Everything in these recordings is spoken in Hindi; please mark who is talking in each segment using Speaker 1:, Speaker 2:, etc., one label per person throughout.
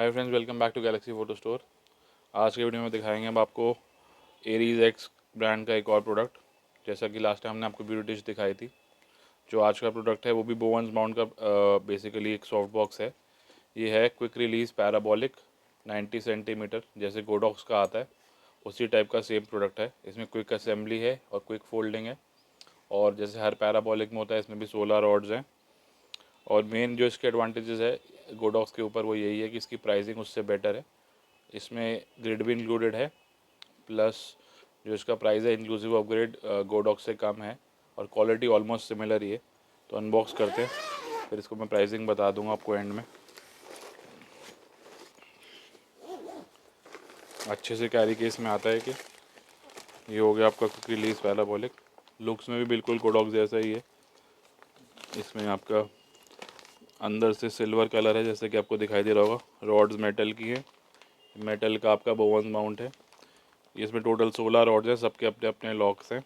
Speaker 1: Hi friends, welcome back to Galaxy Photo Store. आज के वीडियो में दिखाएंगे हम आपको एरीज एक्स ब्रांड का एक और प्रोडक्ट। जैसा कि लास्ट टाइम हमने आपको ब्यूटी डिश दिखाई थी, जो आज का प्रोडक्ट है वो भी बोवन्स माउंट का बेसिकली एक सॉफ्ट बॉक्स है। ये है क्विक रिलीज़ पैराबॉलिक 90 सेंटीमीटर, जैसे गोडॉक्स का आता है उसी टाइप का सेम प्रोडक्ट है। इसमें क्विक असेंबली है और क्विक फोल्डिंग है, और जैसे हर पैराबॉलिक में होता है इसमें भी 16 रॉड्स हैं। और मेन जो इसके एडवांटेजेस है गोडॉक्स के ऊपर वो यही है कि इसकी प्राइसिंग उससे बेटर है। इसमें ग्रिड भी इंक्लूडेड है, प्लस जो इसका प्राइस है इंक्लूसिव ऑफ ग्रिड गोडॉक्स से कम है, और क्वालिटी ऑलमोस्ट सिमिलर ही है। तो अनबॉक्स करते हैं, फिर इसको मैं प्राइसिंग बता दूंगा आपको एंड में। अच्छे से कैरी केस में आता है कि ये हो गया आपका क्विक रिलीज पैराबॉलिक। लुक्स में भी बिल्कुल गोडॉक्स जैसा ही है। इसमें आपका अंदर से सिल्वर कलर है, जैसे कि आपको दिखाई दे रहा होगा। रॉड्स मेटल की है, मेटल का आपका बोवन माउंट है। इसमें टोटल 16 रॉड्स हैं, सबके अपने अपने लॉक्स हैं।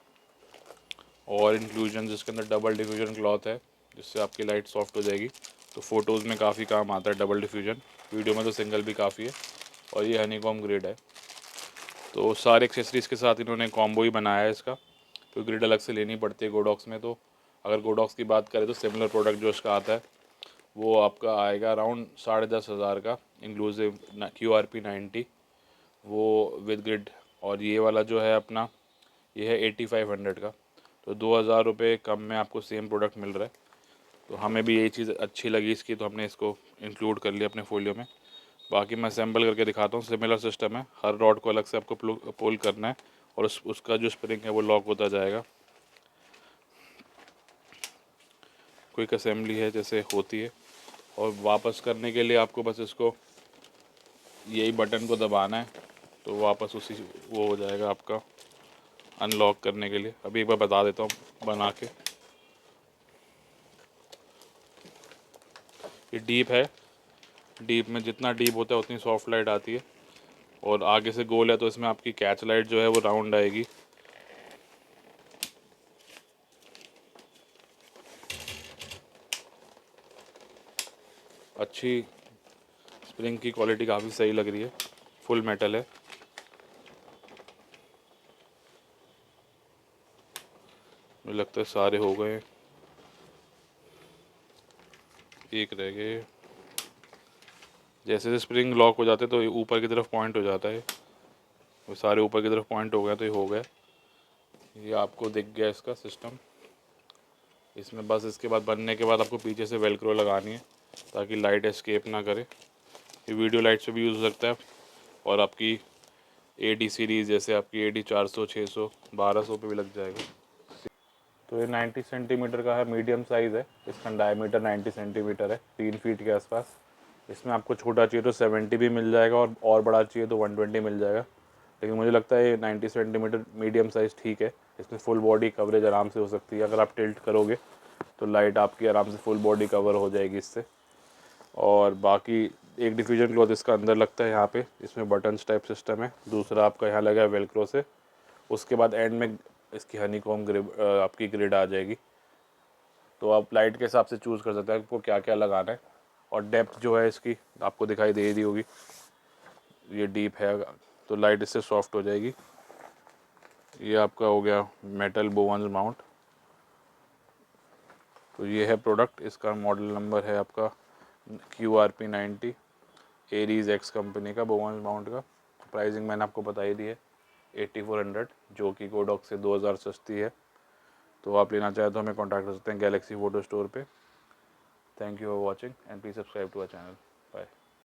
Speaker 1: और इंक्लूजन जिसके अंदर डबल डिफ्यूजन क्लॉथ है, जिससे आपकी लाइट सॉफ्ट हो जाएगी। तो फ़ोटोज़ में काफ़ी काम आता है डबल डिफ्यूजन, वीडियो में तो सिंगल भी काफ़ी है। और ये हनीकॉम ग्रिड है। तो सारे एक्सेसरीज़ के साथ इन्होंने कॉम्बो ही बनाया है इसका, तो ग्रिड अलग से लेनी पड़ती है गोडॉक्स में। तो अगर गोडॉक्स की बात करें तो सिमिलर प्रोडक्ट जो इसका आता है वो आपका आएगा अराउंड 10,500 का, इंक्लूसिव QRP 90 वो विद ग्रिड। और ये वाला जो है अपना, ये है 8500 का। तो 2,000 रुपये कम में आपको सेम प्रोडक्ट मिल रहा है। तो हमें भी यही चीज़ अच्छी लगी इसकी, तो हमने इसको इंक्लूड कर लिया अपने फोलियो में। बाकी मैं असेंबल करके दिखाता हूँ। सिमिलर सिस्टम है, हर रॉड को अलग से आपको पुल करना है, और उसका जो स्प्रिंग है वो लॉक होता जाएगा। क्विक असेंबली है जैसे होती है, और वापस करने के लिए आपको बस इसको यही बटन को दबाना है, तो वापस उसी वो हो जाएगा आपका अनलॉक करने के लिए। अभी एक बार बता देता हूँ बना के। ये डीप है, डीप में जितना डीप होता है उतनी सॉफ्ट लाइट आती है। और आगे से गोल है तो इसमें आपकी कैच लाइट जो है वो राउंड आएगी। अच्छी स्प्रिंग की क्वालिटी काफ़ी सही लग रही है, फुल मेटल है। मुझे लगता है सारे हो गए, एक रह गए। जैसे जैसे स्प्रिंग लॉक हो जाते हैं तो ये ऊपर की तरफ पॉइंट हो जाता है। वो सारे ऊपर की तरफ पॉइंट हो गए, तो ये हो गया। ये आपको दिख गया इसका सिस्टम। इसमें बस इसके बाद बनने के बाद आपको पीछे से वेलक्रो लगानी है, ताकि लाइट एस्केप ना करे। ये वीडियो लाइट से भी यूज़ हो सकता है, और आपकी AD सीरीज़ जैसे आपकी AD 400, 600, 1200 पे भी लग जाएगा। तो ये 90 सेंटीमीटर का है, मीडियम साइज़ है। इसका डायमीटर 90 सेंटीमीटर है, 3 फीट के आसपास। इसमें आपको छोटा चाहिए तो 70 भी मिल जाएगा, और बड़ा चाहिए तो 120 मिल जाएगा। लेकिन मुझे लगता है ये 90 सेंटीमीटर मीडियम साइज़ ठीक है। इसमें फुल बॉडी कवरेज आराम से हो सकती है। अगर आप टिल्ट करोगे तो लाइट आपकी आराम से फुल बॉडी कवर हो जाएगी इससे। और बाकी एक डिफ्यूजन क्लॉथ इसका अंदर लगता है यहाँ पे। इसमें बटन्स टाइप सिस्टम है। दूसरा आपका यहाँ लगा है वेलक्रो से। उसके बाद एंड में इसकी हनीकॉम ग्रिड आपकी ग्रिड आ जाएगी। तो आप लाइट के हिसाब से चूज़ कर सकते हैं आपको क्या क्या लगाना है। और डेप्थ जो है इसकी आपको दिखाई दे रही होगी, ये डीप है, तो लाइट इससे सॉफ्ट हो जाएगी। ये आपका हो गया मेटल बोवन्स माउंट। तो ये है प्रोडक्ट, इसका मॉडल नंबर है आपका QRP 90, एरीज एक्स कंपनी का बोवन्स माउंट का। प्राइसिंग मैंने आपको बता ही दी है 8400, जो कि गोडॉक्स से 2000 सस्ती है। तो आप लेना चाहें तो हमें कॉन्टैक्ट कर सकते हैं गैलेक्सी फ़ोटो स्टोर पे। Thank you for watching and please subscribe to our channel.